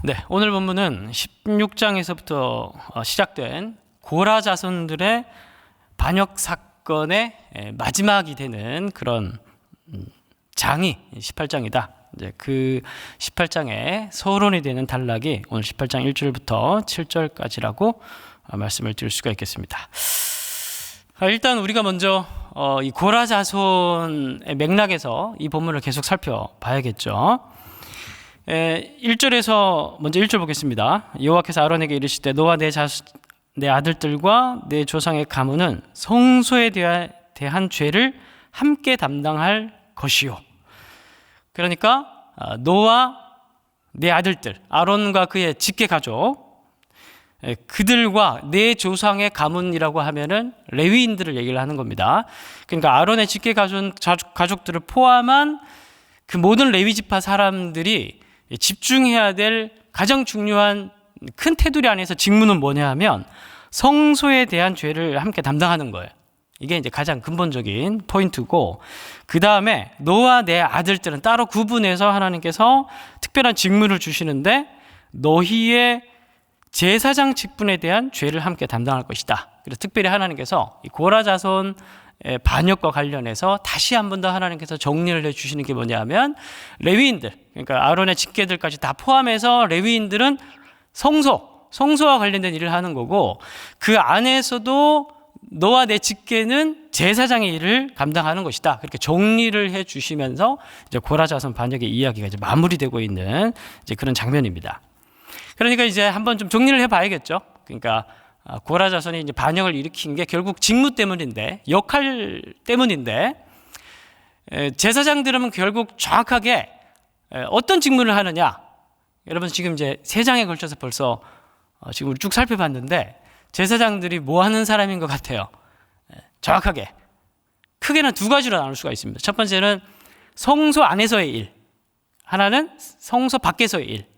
네, 오늘 본문은 16장에서부터 시작된 고라 자손들의 반역 사건의 마지막이 되는 그런 장이 18장이다. 이제 그 18장의 서론이 되는 단락이 오늘 18장 1절부터 7절까지라고 말씀을 드릴 수가 있겠습니다. 일단 우리가 먼저 이 고라 자손의 맥락에서 이 본문을 계속 살펴봐야겠죠. 1절에서 먼저 1절 보겠습니다. 여호와께서 아론에게 이르시되 너와 내 아들들과 내 조상의 가문은 성소에 대한 죄를 함께 담당할 것이요. 그러니까 너와 내 아들들, 아론과 그의 직계 가족, 그들과 내 조상의 가문이라고 하면은 레위인들을 얘기를 하는 겁니다. 그러니까 아론의 직계 가족들을 포함한 그 모든 레위 지파 사람들이 집중해야 될 가장 중요한 큰 테두리 안에서 직무는 뭐냐 하면 성소에 대한 죄를 함께 담당하는 거예요. 이게 이제 가장 근본적인 포인트고, 그 다음에 너와 내 아들들은 따로 구분해서 하나님께서 특별한 직무를 주시는데 너희의 제사장 직분에 대한 죄를 함께 담당할 것이다. 그래서 특별히 하나님께서 이 고라 자손 반역과 관련해서 다시 한 번 더 하나님께서 정리를 해주시는 게 뭐냐면 레위인들, 그러니까 아론의 직계들까지 다 포함해서 레위인들은 성소와 관련된 일을 하는 거고, 그 안에서도 너와 내 직계는 제사장의 일을 감당하는 것이다. 그렇게 정리를 해주시면서 이제 고라 자손 반역의 이야기가 이제 마무리되고 있는 이제 그런 장면입니다. 그러니까 이제 한번 좀 정리를 해봐야겠죠. 그러니까 고라 자손이 이제 반역을 일으킨 게 결국 직무 때문인데, 역할 때문인데, 제사장들은 결국 정확하게 어떤 직무를 하느냐. 여러분 지금 이제 3장에 걸쳐서 벌써 지금 우리 쭉 살펴봤는데 제사장들이 뭐 하는 사람인 것 같아요? 정확하게 크게는 2가지로 나눌 수가 있습니다. 첫 번째는 성소 안에서의 일, 하나는 성소 밖에서의 일.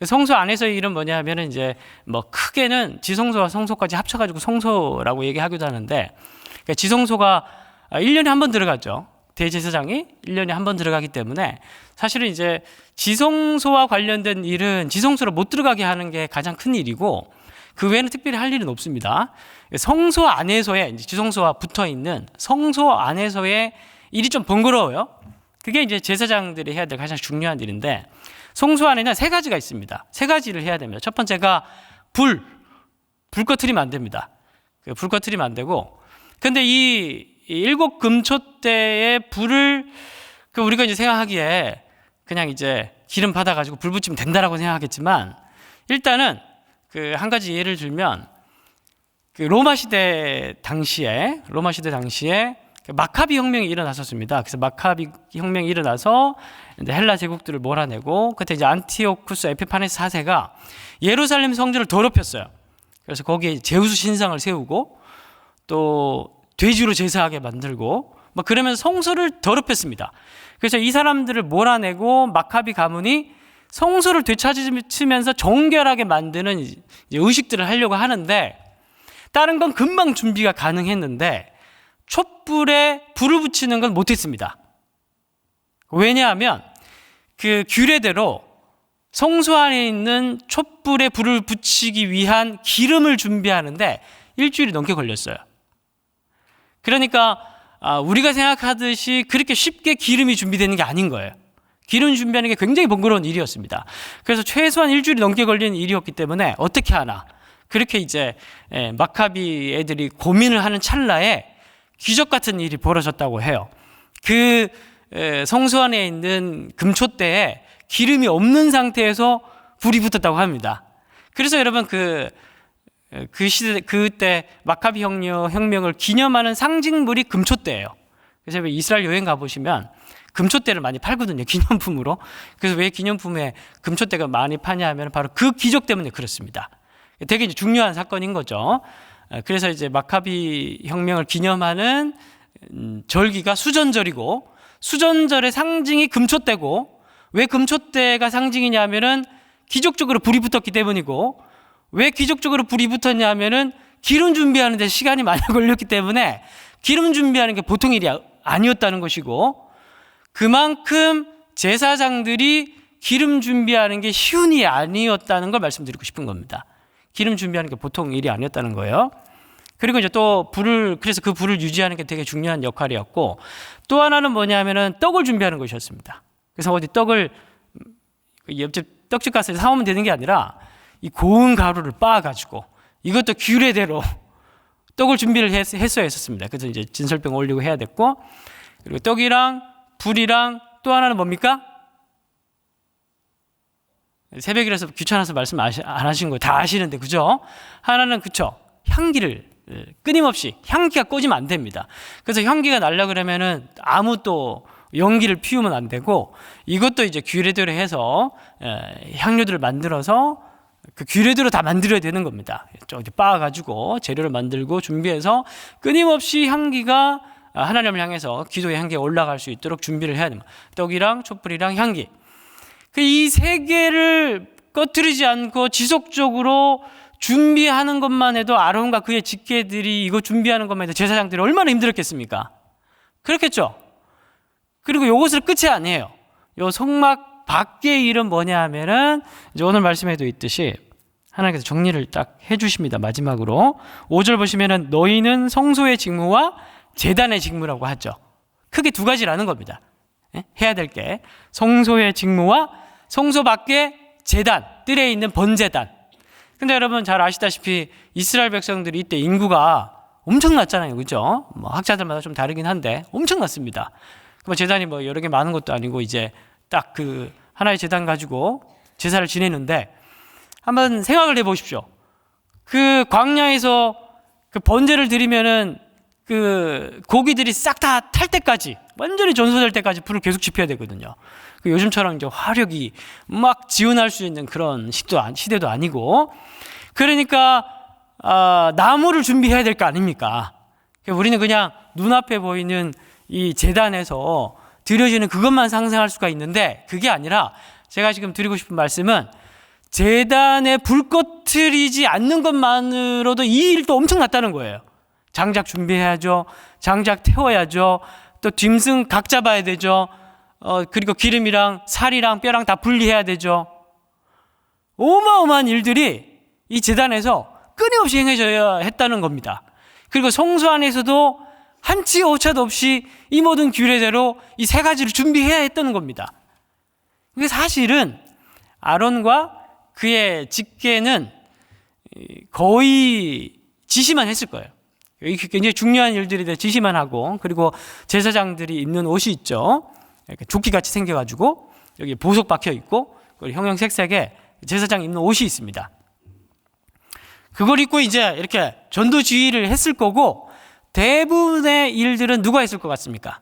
성소 안에서의 일은 뭐냐 하면은 이제 뭐 크게는 지성소와 성소까지 합쳐가지고 성소라고 얘기하기도 하는데, 그러니까 지성소가 1년에 한 번 들어가죠. 대제사장이 1년에 한 번 들어가기 때문에 사실은 이제 지성소와 관련된 일은 지성소로 못 들어가게 하는 게 가장 큰 일이고, 그 외에는 특별히 할 일은 없습니다. 성소 안에서의, 이제 지성소와 붙어 있는 성소 안에서의 일이 좀 번거로워요. 그게 이제 제사장들이 해야 될 가장 중요한 일인데, 성소 안에는 3가지가 있습니다. 3가지를 해야 됩니다. 첫 번째가 불 꺼트리면 안 됩니다. 불 꺼트리면 안 되고, 근데 이 7금초대의 불을 우리가 이제 생각하기에 그냥 이제 기름 받아가지고 불 붙이면 된다라고 생각하겠지만, 일단은 한 가지 예를 들면 로마 시대 당시에 마카비 혁명이 일어났었습니다. 그래서 마카비 혁명이 일어나서 이제 헬라 제국들을 몰아내고, 그때 이제 안티오쿠스 에피파네스 4세가 예루살렘 성전을 더럽혔어요. 그래서 거기에 제우스 신상을 세우고 또 돼지로 제사하게 만들고 막 그러면서 성소를 더럽혔습니다. 그래서 이 사람들을 몰아내고 마카비 가문이 성소를 되찾으면서 정결하게 만드는 이제 의식들을 하려고 하는데, 다른 건 금방 준비가 가능했는데 촛불에 불을 붙이는 건 못했습니다. 왜냐하면 그 규례대로 성소 안에 있는 촛불에 불을 붙이기 위한 기름을 준비하는데 일주일이 넘게 걸렸어요. 그러니까 우리가 생각하듯이 그렇게 쉽게 기름이 준비되는 게 아닌 거예요. 기름 준비하는 게 굉장히 번거로운 일이었습니다. 그래서 최소한 일주일이 넘게 걸리는 일이었기 때문에 어떻게 하나, 그렇게 이제 마카비 애들이 고민을 하는 찰나에 기적 같은 일이 벌어졌다고 해요. 그 성소 안에 있는 금촛대에 기름이 없는 상태에서 불이 붙었다고 합니다. 그래서 여러분 그 시대, 그때 마카비 혁명을 기념하는 상징물이 금촛대예요. 그래서 이스라엘 여행 가보시면 금촛대를 많이 팔거든요, 기념품으로. 그래서 왜 기념품에 금촛대가 많이 파냐 하면 바로 그 기적 때문에 그렇습니다. 되게 이제 중요한 사건인 거죠. 그래서 이제 마카비 혁명을 기념하는 절기가 수전절이고, 수전절의 상징이 금촛대고, 왜 금촛대가 상징이냐 하면은 기적적으로 불이 붙었기 때문이고, 왜 기적적으로 불이 붙었냐 하면은 기름 준비하는 데 시간이 많이 걸렸기 때문에 기름 준비하는 게 보통 일이 아니었다는 것이고, 그만큼 제사장들이 기름 준비하는 게 쉬운 일이 아니었다는 걸 말씀드리고 싶은 겁니다. 기름 준비하는 게 보통 일이 아니었다는 거예요. 그리고 이제 또 그래서 그 불을 유지하는 게 되게 중요한 역할이었고, 또 하나는 뭐냐면은 떡을 준비하는 것이었습니다. 그래서 어디 떡을 옆집 떡집 가서 사오면 되는 게 아니라 이 고운 가루를 빻아가지고 이것도 규례대로 떡을 준비를 했어야 했었습니다. 그래서 이제 진설병 올리고 해야 됐고, 그리고 떡이랑 불이랑 또 하나는 뭡니까? 새벽이라서 귀찮아서 말씀 안 하신 거 다 아시는데, 그죠? 하나는 그쵸, 향기를 끊임없이, 향기가 꺼지면 안 됩니다. 그래서 향기가 날려 그러면은 아무 또 연기를 피우면 안 되고, 이것도 이제 규례대로 해서 향료들을 만들어서 그 규례대로 다 만들어야 되는 겁니다. 저기 빻아가지고 재료를 만들고 준비해서 끊임없이 향기가 하나님을 향해서 기도의 향기가 올라갈 수 있도록 준비를 해야 됩니다. 떡이랑 촛불이랑 향기. 이 세 개를 꺼트리지 않고 지속적으로 준비하는 것만 해도 아론과 그의 직계들이 이거 준비하는 것만 해도 제사장들이 얼마나 힘들었겠습니까? 그렇겠죠? 그리고 이것을 끝이 아니에요. 요 성막 밖의 일은 뭐냐 하면은 이제 오늘 말씀에도 있듯이 하나님께서 정리를 딱 해주십니다. 마지막으로 5절 보시면은 너희는 성소의 직무와 제단의 직무라고 하죠. 크게 두 가지라는 겁니다. 해야 될 게 성소의 직무와 성소 밖에 제단, 뜰에 있는 번제단. 근데 여러분 잘 아시다시피 이스라엘 백성들이 이때 인구가 엄청났잖아요. 그죠? 뭐 학자들마다 좀 다르긴 한데 엄청났습니다. 뭐 제단이 뭐 여러 개 많은 것도 아니고 이제 딱 그 하나의 제단 가지고 제사를 지내는데, 한번 생각을 해보십시오. 그 광야에서 그 번제를 드리면은 그 고기들이 싹 다 탈 때까지, 완전히 전소될 때까지 불을 계속 지펴야 되거든요. 그 요즘처럼 이제 화력이 막 지원할 수 있는 그런 시대도 아니고, 그러니까 나무를 준비해야 될 거 아닙니까? 우리는 그냥 눈앞에 보이는 이 제단에서 드려지는 그것만 상상할 수가 있는데, 그게 아니라 제가 지금 드리고 싶은 말씀은 제단에 불 꺼트리지 않는 것만으로도 이 일도 엄청났다는 거예요. 장작 준비해야죠. 장작 태워야죠. 또 짐승 각 잡아야 되죠. 그리고 기름이랑 살이랑 뼈랑 다 분리해야 되죠. 어마어마한 일들이 이 제단에서 끊임없이 행해져야 했다는 겁니다. 그리고 성소 안에서도 한치 오차도 없이 이 모든 규례대로 이 세 가지를 준비해야 했다는 겁니다. 이게 사실은 아론과 그의 직계는 거의 지시만 했을 거예요. 굉장히 중요한 일들에 대해 지시만 하고, 그리고 제사장들이 입는 옷이 있죠. 이렇게 조끼같이 생겨가지고 여기 보석 박혀 있고, 그리고 형형색색의 제사장 입는 옷이 있습니다. 그걸 입고 이제 이렇게 전도 지휘를 했을 거고, 대부분의 일들은 누가 했을 것 같습니까?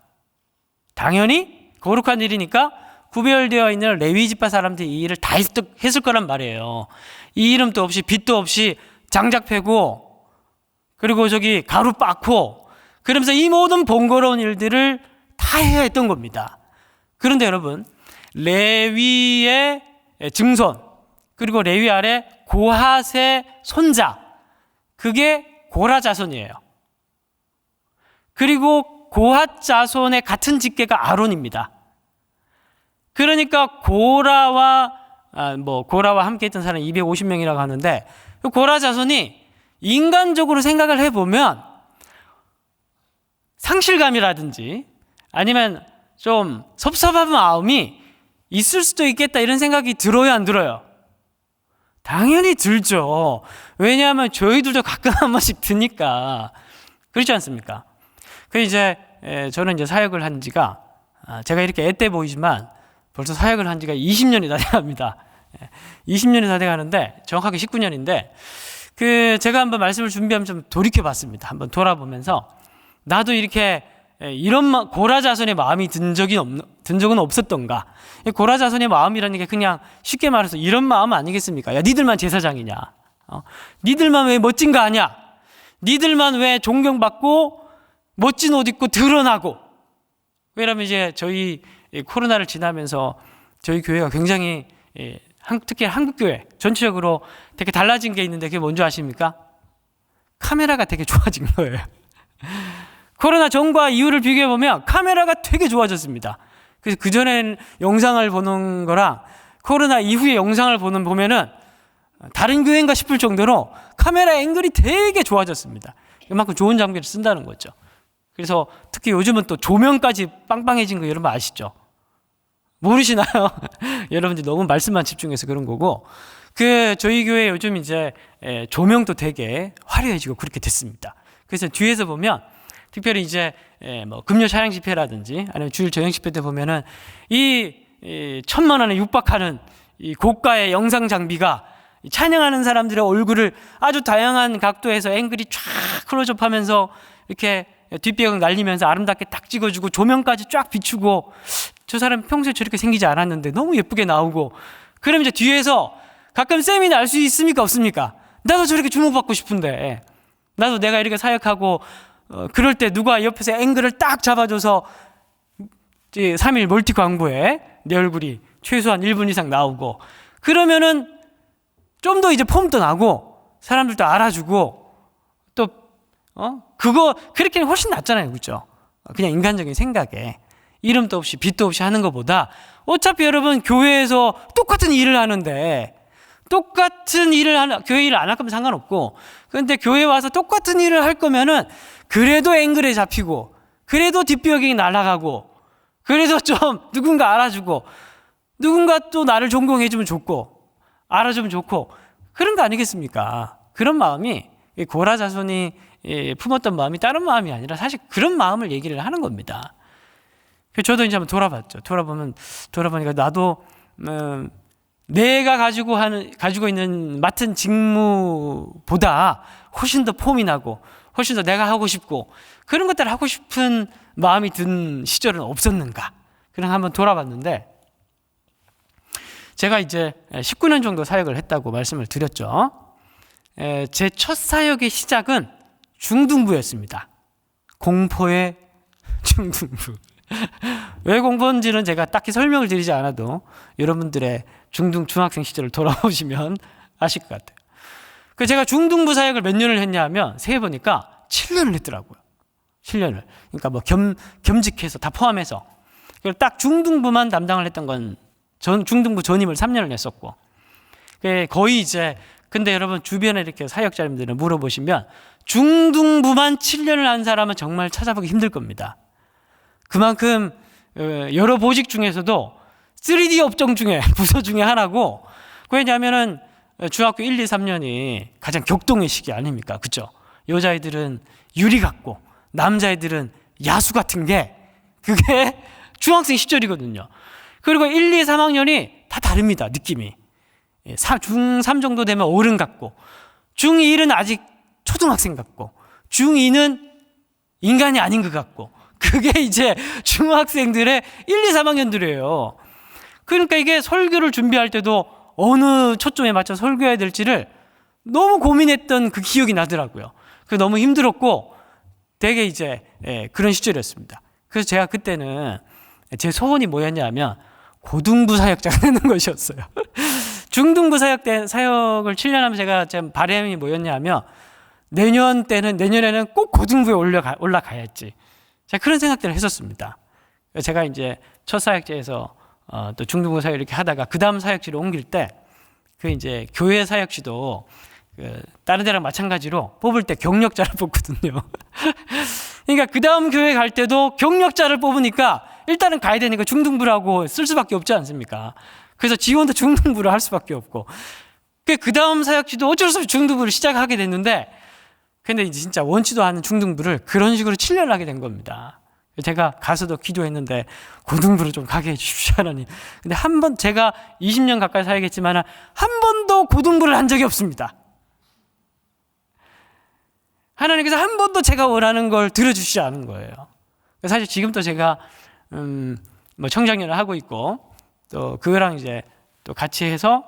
당연히 거룩한 일이니까 구별되어 있는 레위 지파 사람들이 이 일을 다 했을 거란 말이에요. 이 이름도 없이 빛도 없이 장작 패고, 그리고 저기 가루 빻고, 그러면서 이 모든 번거로운 일들을 다 해야 했던 겁니다. 그런데 여러분, 레위의 증손, 그리고 레위 아래 고핫의 손자, 그게 고라 자손이에요. 그리고 고핫 자손의 같은 직계가 아론입니다. 그러니까 고라와 함께 했던 사람이 250명이라고 하는데, 고라 자손이 인간적으로 생각을 해보면 상실감이라든지 아니면 좀 섭섭한 마음이 있을 수도 있겠다, 이런 생각이 들어요, 안 들어요? 당연히 들죠. 왜냐하면 저희들도 가끔 한 번씩 드니까. 그렇지 않습니까? 저는 이제 사역을 한 지가, 제가 이렇게 앳돼 보이지만 벌써 사역을 한 지가 20년이 다 돼갑니다. 20년이 다 돼가는데, 정확하게 19년인데, 제가 한번 말씀을 준비하면 좀 돌이켜 봤습니다. 한번 돌아보면서, 나도 이렇게 이런 고라 자손의 마음이 든 적은 없었던가. 고라 자손의 마음이라는 게 그냥 쉽게 말해서 이런 마음 아니겠습니까? 야, 니들만 제사장이냐? 니들만 왜 멋진 거 아니야? 니들만 왜 존경받고 멋진 옷 입고 드러나고? 왜냐면 이제 저희 코로나를 지나면서 저희 교회가 굉장히, 특히 한국교회 전체적으로 되게 달라진 게 있는데, 그게 뭔지 아십니까? 카메라가 되게 좋아진 거예요. 코로나 전과 이후를 비교해보면 카메라가 되게 좋아졌습니다. 그래서 그전엔 영상을 보는 거랑 코로나 이후의 영상을 보면은 다른 교회인가 싶을 정도로 카메라 앵글이 되게 좋아졌습니다. 그만큼 좋은 장비를 쓴다는 거죠. 그래서 특히 요즘은 또 조명까지 빵빵해진 거 여러분 아시죠? 모르시나요? 여러분들 너무 말씀만 집중해서 그런 거고, 저희 교회 요즘 이제 조명도 되게 화려해지고 그렇게 됐습니다. 그래서 뒤에서 보면 특별히 이제 뭐 금요 차량 집회라든지 아니면 주일 저녁 집회 때 보면은 이 1,000만 원에 육박하는 이 고가의 영상 장비가 찬양하는 사람들의 얼굴을 아주 다양한 각도에서 앵글이 쫙 클로즈업하면서 이렇게 뒷배경 날리면서 아름답게 딱 찍어주고 조명까지 쫙 비추고, 저 사람 평소에 저렇게 생기지 않았는데 너무 예쁘게 나오고, 그럼 이제 뒤에서 가끔 쌤이 날 수 있습니까 없습니까? 나도 저렇게 주목받고 싶은데, 나도 내가 이렇게 사역하고 그럴 때 누가 옆에서 앵글을 딱 잡아줘서 3일 멀티 광고에 내 얼굴이 최소한 1분 이상 나오고, 그러면은 좀 더 이제 폼도 나고 사람들도 알아주고, 또 그거 그렇게는 훨씬 낫잖아요, 그렇죠? 그냥 인간적인 생각에 이름도 없이 빛도 없이 하는 것보다, 어차피 여러분 교회에서 똑같은 일을 하는데, 교회 일을 안 할 거면 상관없고, 그런데 교회 와서 똑같은 일을 할 거면은 그래도 앵글에 잡히고, 그래도 뒷배경이 날아가고, 그래도 좀 누군가 알아주고, 누군가 또 나를 존경해주면 좋고 알아주면 좋고, 그런 거 아니겠습니까? 그런 마음이, 고라 자손이 품었던 마음이 다른 마음이 아니라 사실 그런 마음을 얘기를 하는 겁니다. 저도 이제 한번 돌아보니까 나도 내가 가지고 있는 맡은 직무보다 훨씬 더 폼이 나고, 훨씬 더 내가 하고 싶고, 그런 것들을 하고 싶은 마음이 든 시절은 없었는가? 그냥 한번 돌아봤는데, 제가 이제 19년 정도 사역을 했다고 말씀을 드렸죠. 제 첫 사역의 시작은 중등부였습니다. 공포의 중등부. 왜 공포인지는 제가 딱히 설명을 드리지 않아도 여러분들의 중학생 시절을 돌아보시면 아실 것 같아요. 제가 중등부 사역을 몇 년을 했냐면 세어보니까 7년을 했더라고요. 7년을. 그러니까 뭐 겸직해서 다 포함해서. 그리고 딱 중등부만 담당을 했던 건 중등부 전임을 3년을 했었고, 거의 이제, 근데 여러분 주변에 이렇게 사역자님들은 물어보시면 중등부만 7년을 한 사람은 정말 찾아보기 힘들 겁니다. 그만큼 여러 보직 중에서도 3D 업종 중에 부서 중에 하나고, 왜냐하면은 중학교 1, 2, 3년이 가장 격동의 시기 아닙니까? 그렇죠? 여자애들은 유리 같고 남자애들은 야수 같은 게, 그게 중학생 시절이거든요. 그리고 1, 2, 3학년이 다 다릅니다, 느낌이. 중3 정도 되면 어른 같고, 중1은 아직 초등학생 같고, 중2는 인간이 아닌 것 같고, 그게 이제 중학생들의 1, 2, 3학년들이에요. 그러니까 이게 설교를 준비할 때도 어느 초점에 맞춰 설교해야 될지를 너무 고민했던 그 기억이 나더라고요. 그래서 너무 힘들었고 되게 이제 그런 시절이었습니다. 그래서 제가 그때는 제 소원이 뭐였냐면 고등부 사역자가 되는 것이었어요. 중등부 사역을 7년 하면 제가 바람이 뭐였냐면 내년에는 꼭 고등부에 올라가야지. 제가 그런 생각들을 했었습니다. 제가 이제 첫 사역지에서 또 중등부 사역 이렇게 하다가 그 다음 사역지로 옮길 때, 이제 교회 사역지도 다른 데랑 마찬가지로 뽑을 때 경력자를 뽑거든요. 그러니까 그 다음 교회 갈 때도 경력자를 뽑으니까 일단은 가야 되니까 중등부라고 쓸 수밖에 없지 않습니까? 그래서 지원도 중등부를 할 수밖에 없고, 그 다음 사역지도 어쩔 수 없이 중등부를 시작하게 됐는데, 근데 이제 진짜 원치도 않은 중등부를 그런 식으로 7년을 하게 된 겁니다. 제가 가서도 기도했는데 고등부로 좀 가게 해주십시오, 하나님. 근데 한 번, 제가 20년 가까이 사역했지만 한 번도 고등부를 한 적이 없습니다. 하나님께서 한 번도 제가 원하는 걸 들어주시지 않은 거예요. 사실 지금도 제가 뭐 청장년을 하고 있고, 또 그거랑 이제 또 같이 해서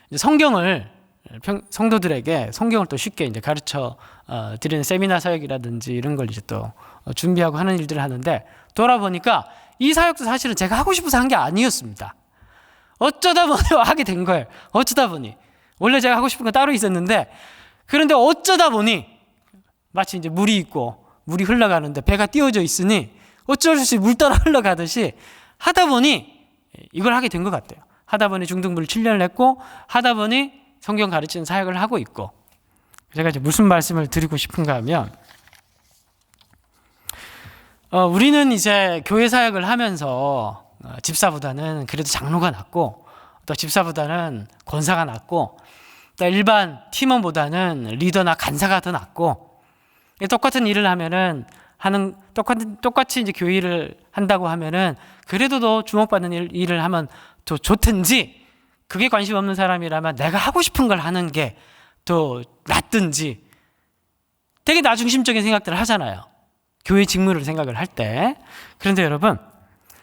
이제 성경을 성도들에게 성경을 또 쉽게 이제 가르쳐 드리는 세미나 사역이라든지 이런 걸 이제 또 준비하고 하는 일들을 하는데, 돌아보니까 이 사역도 사실은 제가 하고 싶어서 한 게 아니었습니다. 어쩌다 보니 하게 된 거예요. 어쩌다 보니. 원래 제가 하고 싶은 건 따로 있었는데, 그런데 어쩌다 보니 마치 이제 물이 있고 물이 흘러가는데 배가 띄워져 있으니 어쩔 수 없이 물 따라 흘러가듯이 하다 보니 이걸 하게 된 것 같아요. 하다 보니 중등부를 7년을 했고 하다 보니 성경 가르치는 사역을 하고 있고, 제가 이제 무슨 말씀을 드리고 싶은가 하면 우리는 이제 교회 사역을 하면서 집사보다는 그래도 장로가 낫고 또 집사보다는 권사가 낫고 또 일반 팀원보다는 리더나 간사가 더 낫고, 똑같은 일을 하면은 똑같이 이제 교회 일을 한다고 하면은 그래도 더 주목받는 일을 하면 더 좋든지, 그게 관심 없는 사람이라면 내가 하고 싶은 걸 하는 게 더 낫든지, 되게 나 중심적인 생각들을 하잖아요. 교회 직무를 생각을 할 때. 그런데 여러분,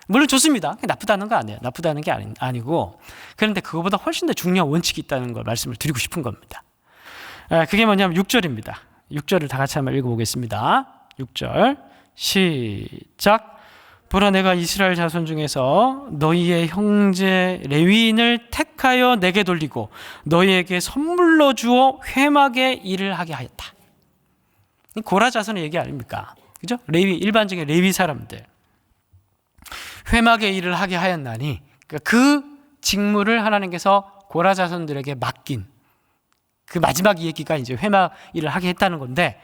물론 좋습니다. 나쁘다는 거 아니에요. 나쁘다는 게 아니고, 그런데 그거보다 훨씬 더 중요한 원칙이 있다는 걸 말씀을 드리고 싶은 겁니다. 그게 뭐냐면 6절입니다. 6절을 다 같이 한번 읽어보겠습니다. 6절 시작. 보라, 내가 이스라엘 자손 중에서 너희의 형제 레위인을 택하여 내게 돌리고 너희에게 선물로 주어 회막의 일을 하게 하였다. 고라 자손의 얘기 아닙니까? 그죠? 일반적인 레위 사람들. 회막의 일을 하게 하였나니, 그 직무를 하나님께서 고라 자손들에게 맡긴 그 마지막 얘기가 이제 회막 일을 하게 했다는 건데,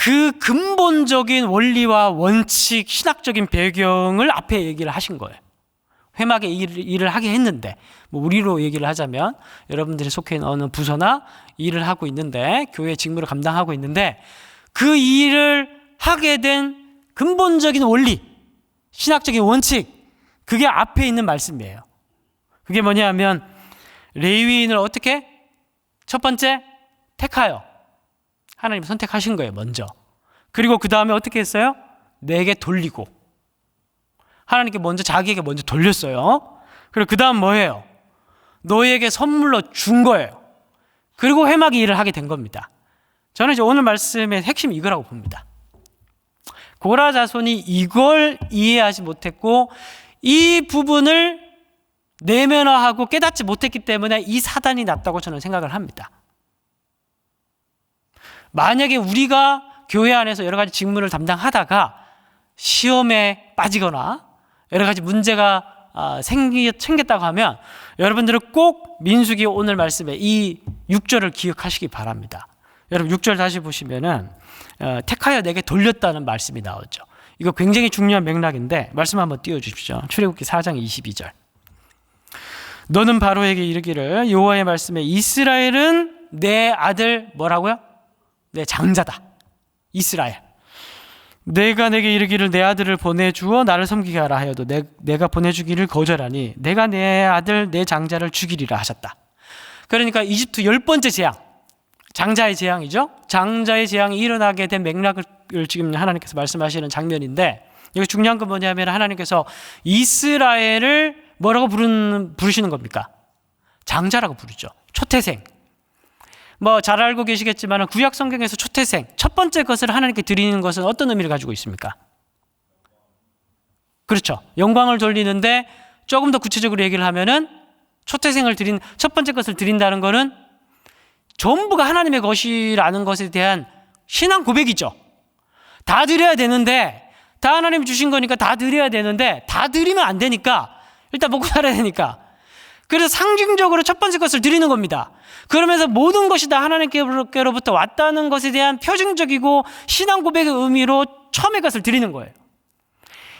그 근본적인 원리와 원칙, 신학적인 배경을 앞에 얘기를 하신 거예요. 회막의 일을 하게 했는데, 우리로 얘기를 하자면 여러분들이 속해 있는 어느 부서나 일을 하고 있는데, 교회 직무를 감당하고 있는데, 그 일을 하게 된 근본적인 원리, 신학적인 원칙, 그게 앞에 있는 말씀이에요. 그게 뭐냐 하면 레위인을 어떻게? 첫 번째, 택하여. 하나님 선택하신 거예요, 먼저. 그리고 그 다음에 어떻게 했어요? 내게 돌리고. 하나님께 자기에게 먼저 돌렸어요. 그리고 그 다음 뭐예요? 너희에게 선물로 준 거예요. 그리고 회막의 일을 하게 된 겁니다. 저는 이제 오늘 말씀의 핵심이 이거라고 봅니다. 고라 자손이 이걸 이해하지 못했고, 이 부분을 내면화하고 깨닫지 못했기 때문에 이 사단이 났다고 저는 생각을 합니다. 만약에 우리가 교회 안에서 여러 가지 직무를 담당하다가 시험에 빠지거나 여러 가지 문제가 생겼다고 하면 여러분들은 꼭 민수기 오늘 말씀에 이 6절을 기억하시기 바랍니다. 여러분 6절 다시 보시면은 택하여 내게 돌렸다는 말씀이 나오죠. 이거 굉장히 중요한 맥락인데 말씀 한번 띄워주십시오. 출애굽기 4장 22절. 너는 바로에게 이르기를 여호와의 말씀에 이스라엘은 내 아들 뭐라고요? 내 장자다. 이스라엘. 내가 내게 이르기를 내 아들을 보내주어 나를 섬기게 하라 하여도 내가 보내주기를 거절하니 내가 내 아들 내 장자를 죽이리라 하셨다. 그러니까 이집트 10번째 재앙, 장자의 재앙이죠. 장자의 재앙이 일어나게 된 맥락을 지금 하나님께서 말씀하시는 장면인데, 여기 중요한 건 뭐냐면 하나님께서 이스라엘을 뭐라고 부르시는 겁니까? 장자라고 부르죠. 초태생. 잘 알고 계시겠지만 구약 성경에서 초태생, 첫 번째 것을 하나님께 드리는 것은 어떤 의미를 가지고 있습니까? 그렇죠. 영광을 돌리는데 조금 더 구체적으로 얘기를 하면은 초태생을 드린 첫 번째 것을 드린다는 것은 전부가 하나님의 것이라는 것에 대한 신앙 고백이죠. 다 드려야 되는데, 다 하나님 주신 거니까 다 드려야 되는데 다 드리면 안 되니까 일단 먹고 살아야 되니까, 그래서 상징적으로 첫 번째 것을 드리는 겁니다. 그러면서 모든 것이 다 하나님께로부터 왔다는 것에 대한 표징적이고 신앙 고백의 의미로 처음의 것을 드리는 거예요.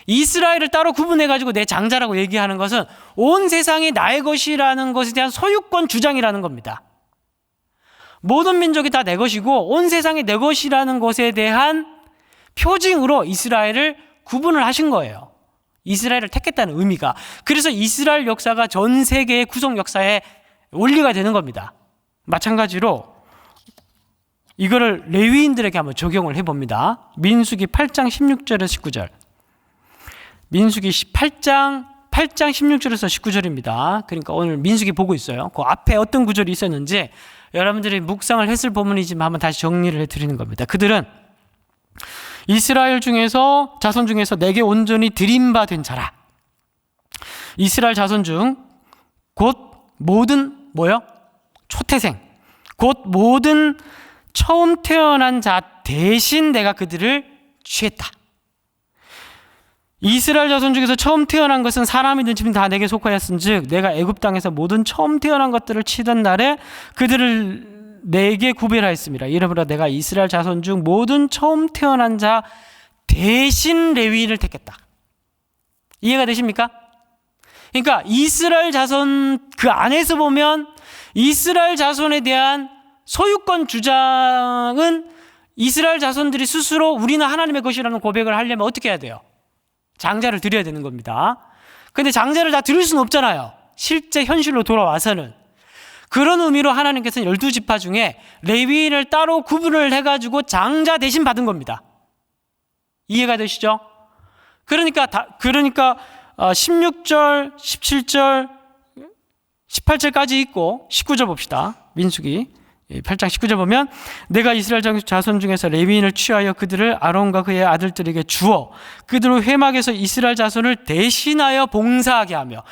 이스라엘을 따로 구분해가지고 내 장자라고 얘기하는 것은 온 세상이 나의 것이라는 것에 대한 소유권 주장이라는 겁니다. 모든 민족이 다 내 것이고 온 세상이 내 것이라는 것에 대한 표징으로 이스라엘을 구분을 하신 거예요. 이스라엘을 택했다는 의미가. 그래서 이스라엘 역사가 전 세계의 구속 역사의 원리가 되는 겁니다. 마찬가지로 이거를 레위인들에게 한번 적용을 해봅니다. 민수기 8장 16절에서 19절. 민수기 8장 16절에서 19절입니다. 그러니까 오늘 민수기 보고 있어요. 그 앞에 어떤 구절이 있었는지 여러분들이 묵상을 했을 부분이지만 한번 다시 정리를 해드리는 겁니다. 그들은 이스라엘 중에서 자손 중에서 내게 온전히 드림받은 자라. 이스라엘 자손 중 곧 모든 뭐요? 초태생, 곧 모든 처음 태어난 자 대신 내가 그들을 취했다. 이스라엘 자손 중에서 처음 태어난 것은 사람이든 짐이든 다 내게 속하였은즉 내가 애굽 땅에서 모든 처음 태어난 것들을 치던 날에 그들을 내게 구별하였습니다. 이러므로 내가 이스라엘 자손 중 모든 처음 태어난 자 대신 레위인을 택했다. 이해가 되십니까? 그러니까 이스라엘 자손 그 안에서 보면 이스라엘 자손에 대한 소유권 주장은 이스라엘 자손들이 스스로 우리는 하나님의 것이라는 고백을 하려면 어떻게 해야 돼요? 장자를 드려야 되는 겁니다. 근데 장자를 다 드릴 수는 없잖아요. 실제 현실로 돌아와서는. 그런 의미로 하나님께서는 12지파 중에 레위인을 따로 구분을 해가지고 장자 대신 받은 겁니다. 이해가 되시죠? 그러니까 16절, 17절, 18절까지 있고 19절 봅시다. 민수기 8장 19절 보면 내가 이스라엘 자손 중에서 레위인을 취하여 그들을 아론과 그의 아들들에게 주어 그들을 회막에서 이스라엘 자손을 대신하여 봉사하게 하며,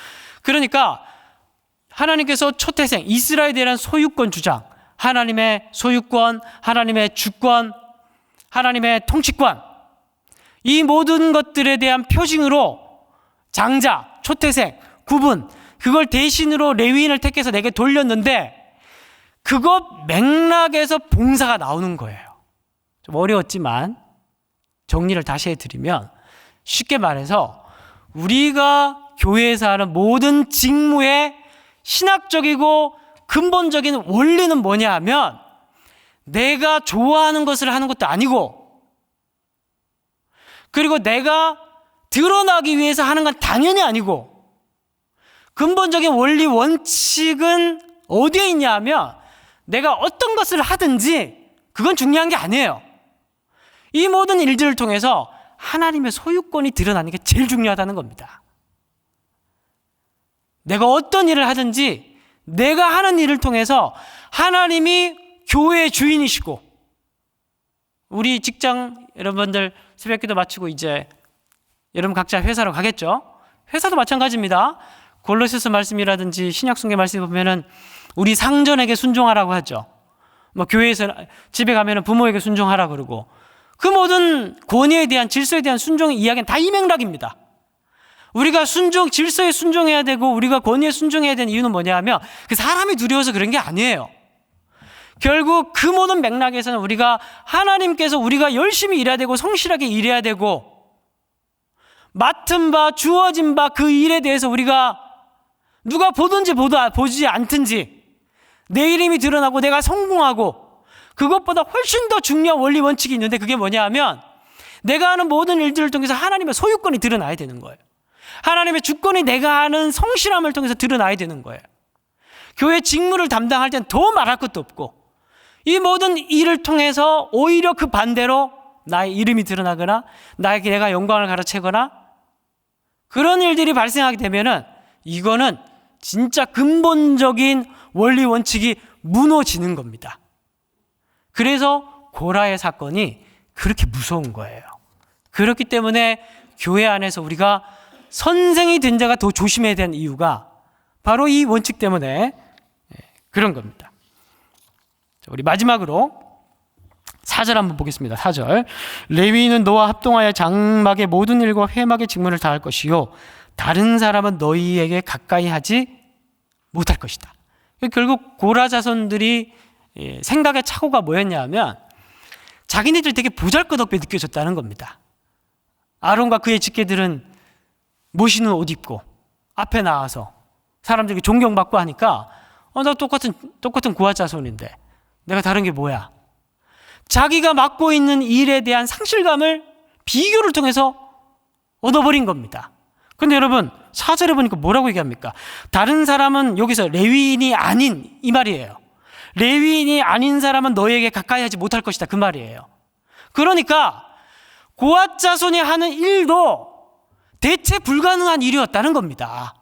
그러니까 하나님께서 초태생 이스라엘에 대한 소유권 주장, 하나님의 소유권, 하나님의 주권, 하나님의 통치권, 이 모든 것들에 대한 표징으로 장자, 초태생, 구분, 그걸 대신으로 레위인을 택해서 내게 돌렸는데 그것 맥락에서 봉사가 나오는 거예요. 좀 어려웠지만 정리를 다시 해드리면, 쉽게 말해서 우리가 교회에서 하는 모든 직무의 신학적이고 근본적인 원리는 뭐냐 하면 내가 좋아하는 것을 하는 것도 아니고, 그리고 내가 드러나기 위해서 하는 건 당연히 아니고, 근본적인 원리 원칙은 어디에 있냐 하면 내가 어떤 것을 하든지 그건 중요한 게 아니에요. 이 모든 일들을 통해서 하나님의 소유권이 드러나는 게 제일 중요하다는 겁니다. 내가 어떤 일을 하든지 내가 하는 일을 통해서 하나님이 교회의 주인이시고, 우리 직장 여러분들 새벽기도 마치고 이제 여러분 각자 회사로 가겠죠. 회사도 마찬가지입니다. 골로새서 말씀이라든지 신약성경 말씀 보면은 우리 상전에게 순종하라고 하죠. 뭐 교회에서 집에 가면은 부모에게 순종하라 그러고, 그 모든 권위에 대한 질서에 대한 순종의 이야기는 다 이 맥락입니다. 우리가 질서에 순종해야 되고 우리가 권위에 순종해야 되는 이유는 뭐냐 하면 그 사람이 두려워서 그런 게 아니에요. 결국 그 모든 맥락에서는 우리가 하나님께서 우리가 열심히 일해야 되고 성실하게 일해야 되고, 맡은 바 주어진 바 그 일에 대해서 우리가 누가 보든지 보지 않든지 내 이름이 드러나고 내가 성공하고, 그것보다 훨씬 더 중요한 원리 원칙이 있는데 그게 뭐냐 하면 내가 하는 모든 일들을 통해서 하나님의 소유권이 드러나야 되는 거예요. 하나님의 주권이 내가 하는 성실함을 통해서 드러나야 되는 거예요. 교회 직무를 담당할 땐 더 말할 것도 없고, 이 모든 일을 통해서 오히려 그 반대로 나의 이름이 드러나거나 내가 영광을 가로채거나 그런 일들이 발생하게 되면은 이거는 진짜 근본적인 원리 원칙이 무너지는 겁니다. 그래서 고라의 사건이 그렇게 무서운 거예요. 그렇기 때문에 교회 안에서 우리가 선생이 된 자가 더 조심해야 되는 이유가 바로 이 원칙 때문에 그런 겁니다. 우리 마지막으로 4절 한번 보겠습니다. 4절. 레위인은 너와 합동하여 장막의 모든 일과 회막의 직무를 다할 것이요 다른 사람은 너희에게 가까이 하지 못할 것이다. 결국 고라 자손들이 생각의 착오가 뭐였냐 하면 자기네들 되게 보잘것없게 느껴졌다는 겁니다. 아론과 그의 직계들은 멋있는 옷 입고 앞에 나와서 사람들에게 존경받고 하니까 나 똑같은 고아 자손인데 내가 다른 게 뭐야? 자기가 맡고 있는 일에 대한 상실감을 비교를 통해서 얻어버린 겁니다. 근데 여러분 4절에 보니까 뭐라고 얘기합니까? 다른 사람은 여기서 레위인이 아닌 이 말이에요. 레위인이 아닌 사람은 너에게 가까이 하지 못할 것이다 그 말이에요. 그러니까 고앗 자손이 하는 일도 대체 불가능한 일이었다는 겁니다.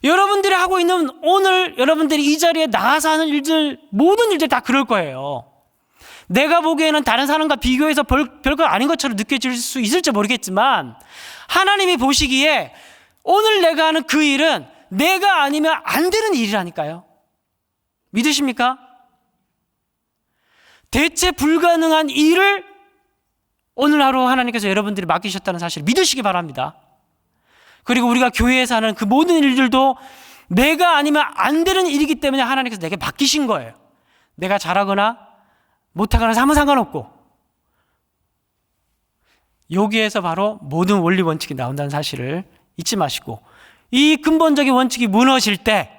여러분들이 하고 있는 오늘 여러분들이 이 자리에 나가서 하는 일들, 모든 일들 다 그럴 거예요. 내가 보기에는 다른 사람과 비교해서 별거 아닌 것처럼 느껴질 수 있을지 모르겠지만 하나님이 보시기에 오늘 내가 하는 그 일은 내가 아니면 안 되는 일이라니까요. 믿으십니까? 대체 불가능한 일을 오늘 하루 하나님께서 여러분들이 맡기셨다는 사실을 믿으시기 바랍니다. 그리고 우리가 교회에서 하는 그 모든 일들도 내가 아니면 안 되는 일이기 때문에 하나님께서 내게 맡기신 거예요. 내가 잘하거나 못하거나 아무 상관없고, 여기에서 바로 모든 원리 원칙이 나온다는 사실을 잊지 마시고, 이 근본적인 원칙이 무너질 때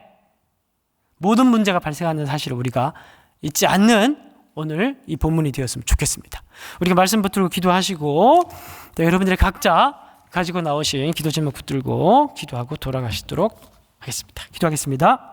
모든 문제가 발생하는 사실을 우리가 잊지 않는 오늘 이 본문이 되었으면 좋겠습니다. 우리가 말씀 붙들고 기도하시고, 또 여러분들이 각자 가지고 나오신 기도 제목 붙들고 기도하고 돌아가시도록 하겠습니다. 기도하겠습니다.